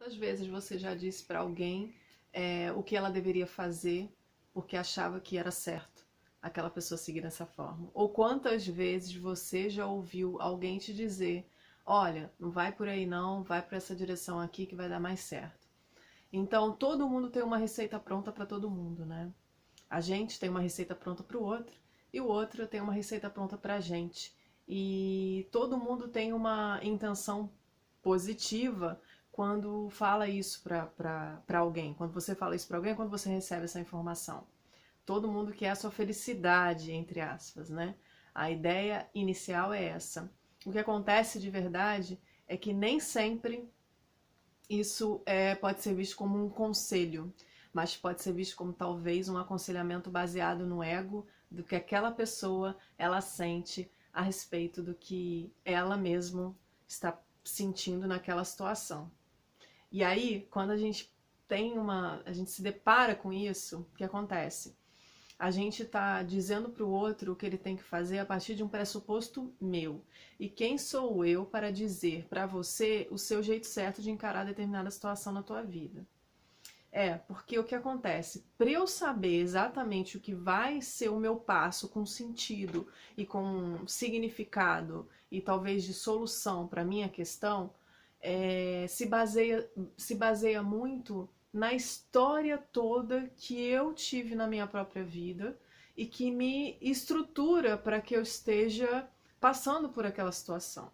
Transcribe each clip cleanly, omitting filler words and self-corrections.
Quantas vezes você já disse para alguém o que ela deveria fazer porque achava que era certo aquela pessoa seguir dessa forma? Ou quantas vezes você já ouviu alguém te dizer, olha, não vai por aí não, vai para essa direção aqui que vai dar mais certo. Então todo mundo tem uma receita pronta para todo mundo, né? A gente tem uma receita pronta para o outro e o outro tem uma receita pronta para a gente. E todo mundo tem uma intenção positiva quando fala isso para alguém. Quando você fala isso para alguém, quando você recebe essa informação. Todo mundo quer a sua felicidade, entre aspas, né? A ideia inicial é essa. O que acontece de verdade é que nem sempre isso pode ser visto como um conselho, mas pode ser visto como talvez um aconselhamento baseado no ego do que aquela pessoa ela sente a respeito do que ela mesma está sentindo naquela situação. E aí, quando a gente se depara com isso, o que acontece? A gente está dizendo para o outro o que ele tem que fazer a partir de um pressuposto meu. E quem sou eu para dizer para você o seu jeito certo de encarar determinada situação na tua vida? Porque o que acontece? Para eu saber exatamente o que vai ser o meu passo com sentido e com significado e talvez de solução para a minha questão, se baseia muito na história toda que eu tive na minha própria vida e que me estrutura para que eu esteja passando por aquela situação.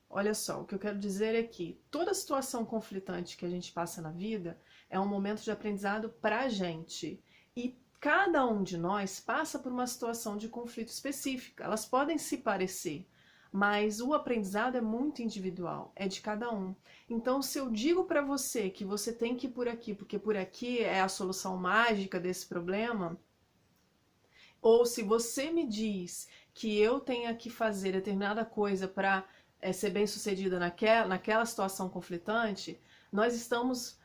Olha só, o que eu quero dizer é que toda situação conflitante que a gente passa na vida é um momento de aprendizado para a gente. E cada um de nós passa por uma situação de conflito específica. Elas podem se parecer, mas o aprendizado é muito individual, é de cada um. Então, se eu digo para você que você tem que ir por aqui, porque por aqui é a solução mágica desse problema, ou se você me diz que eu tenho que fazer determinada coisa para ser bem sucedida naquela situação conflitante, nós estamos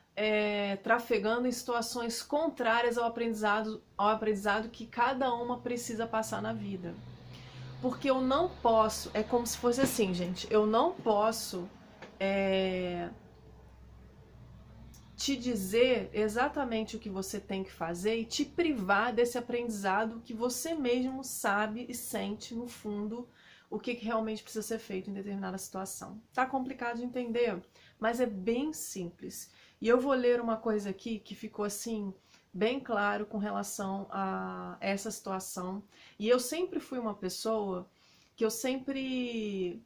trafegando em situações contrárias ao aprendizado que cada uma precisa passar na vida. Porque eu não posso, é como se fosse assim, gente, eu não posso te dizer exatamente o que você tem que fazer e te privar desse aprendizado que você mesmo sabe e sente no fundo o que realmente precisa ser feito em determinada situação. Tá complicado de entender, mas é bem simples. E eu vou ler uma coisa aqui que ficou assim bem claro com relação a essa situação. E eu sempre fui uma pessoa que eu sempre,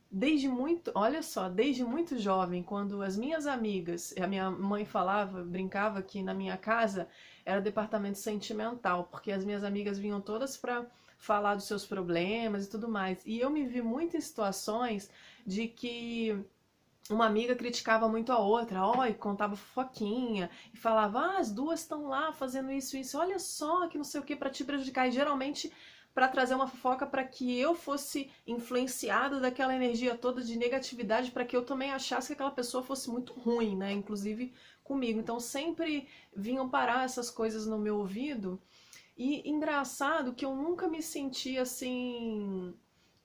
olha só, desde muito jovem, quando as minhas amigas, a minha mãe falava, brincava que na minha casa era departamento sentimental, porque as minhas amigas vinham todas para falar dos seus problemas e tudo mais. E eu me vi muito em situações de que uma amiga criticava muito a outra, e contava fofoquinha, e falava, as duas estão lá fazendo isso, olha só, que não sei o que, para te prejudicar. E geralmente para trazer uma fofoca para que eu fosse influenciada daquela energia toda de negatividade, para que eu também achasse que aquela pessoa fosse muito ruim, né? Inclusive comigo. Então sempre vinham parar essas coisas no meu ouvido. E engraçado que eu nunca me senti assim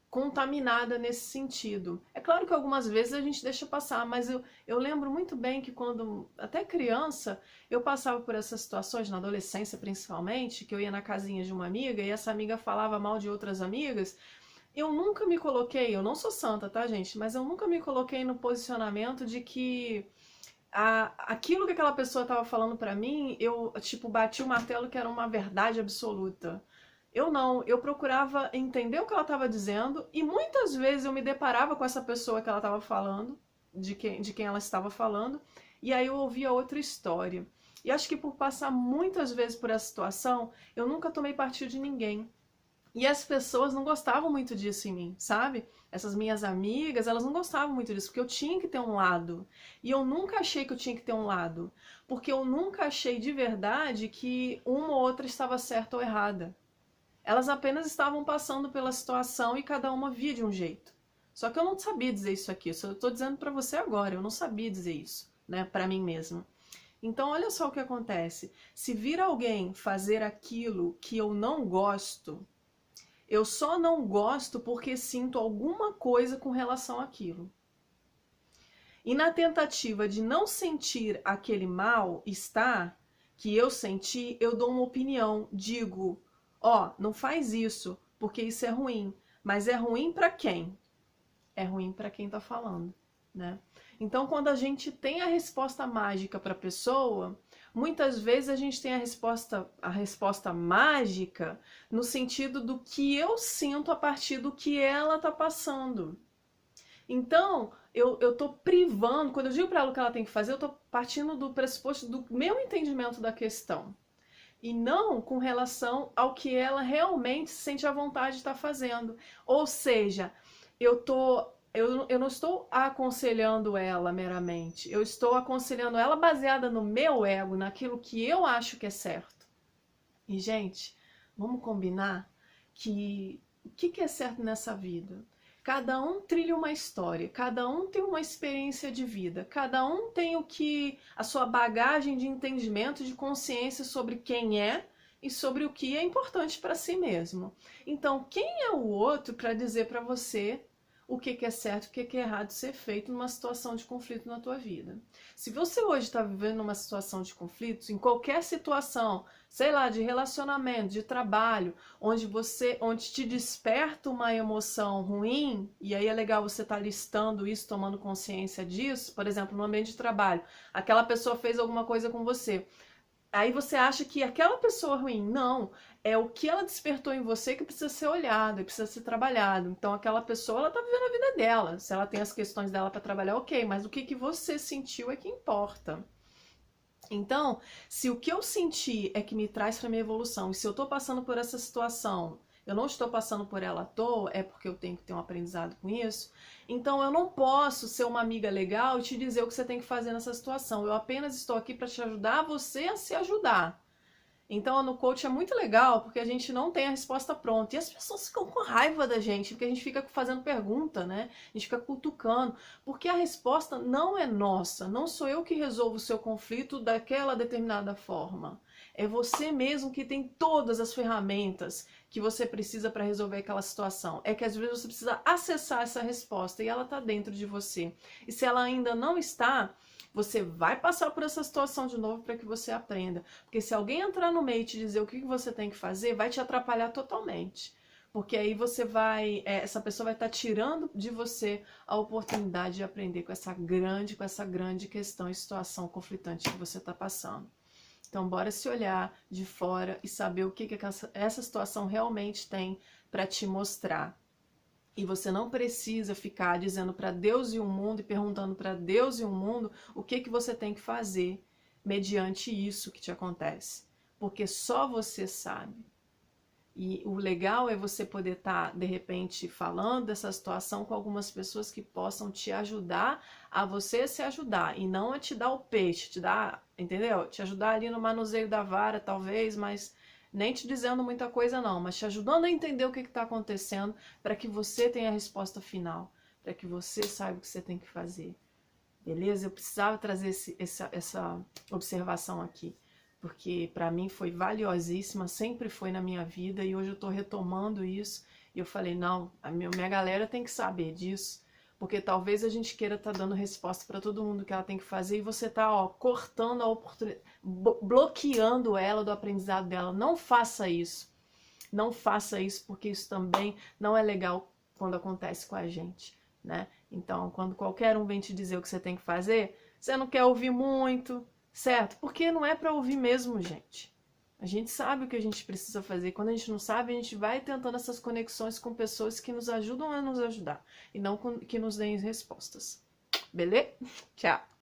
contaminada nesse sentido. É claro que algumas vezes a gente deixa passar, mas eu lembro muito bem que quando, até criança, eu passava por essas situações, na adolescência principalmente, que eu ia na casinha de uma amiga e essa amiga falava mal de outras amigas. Eu nunca me coloquei, eu não sou santa, tá, gente? Mas eu nunca me coloquei no posicionamento de que aquilo que aquela pessoa estava falando pra mim, eu, tipo, bati o martelo que era uma verdade absoluta. Eu não, eu procurava entender o que ela estava dizendo e muitas vezes eu me deparava com essa pessoa que ela estava falando, de quem ela estava falando, e aí eu ouvia outra história. E acho que por passar muitas vezes por essa situação, eu nunca tomei partido de ninguém. E as pessoas não gostavam muito disso em mim, sabe? Essas minhas amigas, elas não gostavam muito disso, porque eu tinha que ter um lado. E eu nunca achei que eu tinha que ter um lado. Porque eu nunca achei de verdade que uma ou outra estava certa ou errada. Elas apenas estavam passando pela situação e cada uma via de um jeito. Só que eu não sabia dizer isso aqui, eu estou dizendo para você agora, eu não sabia dizer isso, né, para mim mesma. Então olha só o que acontece, se vir alguém fazer aquilo que eu não gosto, eu só não gosto porque sinto alguma coisa com relação àquilo. E na tentativa de não sentir aquele mal-estar que eu senti, eu dou uma opinião, digo, ó, não faz isso, porque isso é ruim. Mas é ruim para quem? É ruim para quem tá falando, né? Então, quando a gente tem a resposta mágica para a pessoa, muitas vezes a gente tem a resposta mágica no sentido do que eu sinto a partir do que ela tá passando. Então, eu tô privando, quando eu digo para ela o que ela tem que fazer, eu tô partindo do pressuposto do meu entendimento da questão. E não com relação ao que ela realmente sente a vontade de estar fazendo. Ou seja, eu não estou aconselhando ela meramente. Eu estou aconselhando ela baseada no meu ego, naquilo que eu acho que é certo. E, gente, vamos combinar que o que é certo nessa vida? Cada um trilha uma história, cada um tem uma experiência de vida, cada um tem a sua bagagem de entendimento, de consciência sobre quem é e sobre o que é importante para si mesmo. Então, quem é o outro para dizer para você o que é certo e o que é errado ser feito numa situação de conflito na tua vida? Se você hoje está vivendo uma situação de conflitos, em qualquer situação, sei lá, de relacionamento, de trabalho, onde te desperta uma emoção ruim, e aí é legal você estar listando isso, tomando consciência disso, por exemplo, no ambiente de trabalho, aquela pessoa fez alguma coisa com você. Aí você acha que aquela pessoa ruim, não, é o que ela despertou em você que precisa ser olhado, precisa ser trabalhado. Então aquela pessoa, ela tá vivendo a vida dela. Se ela tem as questões dela para trabalhar, ok, mas o que você sentiu é que importa. Então, se o que eu senti é que me traz para minha evolução, e se eu tô passando por essa situação, eu não estou passando por ela à toa, é porque eu tenho que ter um aprendizado com isso, então eu não posso ser uma amiga legal e te dizer o que você tem que fazer nessa situação. Eu apenas estou aqui para te ajudar você a se ajudar. Então, no coach é muito legal porque a gente não tem a resposta pronta. E as pessoas ficam com raiva da gente, porque a gente fica fazendo pergunta, né? A gente fica cutucando. Porque a resposta não é nossa. Não sou eu que resolvo o seu conflito daquela determinada forma. É você mesmo que tem todas as ferramentas que você precisa para resolver aquela situação. É que às vezes você precisa acessar essa resposta e ela está dentro de você. E se ela ainda não está, você vai passar por essa situação de novo para que você aprenda. Porque se alguém entrar no meio e te dizer o que você tem que fazer, vai te atrapalhar totalmente. Porque aí essa pessoa vai estar tirando de você a oportunidade de aprender com essa grande questão e situação conflitante que você está passando. Então, bora se olhar de fora e saber o que essa situação realmente tem para te mostrar. E você não precisa ficar dizendo para Deus e o mundo e perguntando para Deus e o mundo o que você tem que fazer mediante isso que te acontece. Porque só você sabe. E o legal é você poder estar, de repente, falando dessa situação com algumas pessoas que possam te ajudar a você se ajudar. E não a te dar o peixe, te dar, entendeu? Te ajudar ali no manuseio da vara, talvez, mas nem te dizendo muita coisa não, mas te ajudando a entender o que está acontecendo para que você tenha a resposta final, para que você saiba o que você tem que fazer. Beleza? Eu precisava trazer essa observação aqui, porque para mim foi valiosíssima, sempre foi na minha vida e hoje eu estou retomando isso e eu falei, não, a minha galera tem que saber disso, porque talvez a gente queira estar dando resposta para todo mundo que ela tem que fazer e você tá, ó, cortando a oportunidade, bloqueando ela do aprendizado dela. Não faça isso. Não faça isso, porque isso também não é legal quando acontece com a gente, né? Então, quando qualquer um vem te dizer o que você tem que fazer, você não quer ouvir muito, certo? Porque não é para ouvir mesmo, gente. A gente sabe o que a gente precisa fazer. Quando a gente não sabe, a gente vai tentando essas conexões com pessoas que nos ajudam a nos ajudar e não que nos deem respostas. Beleza? Tchau!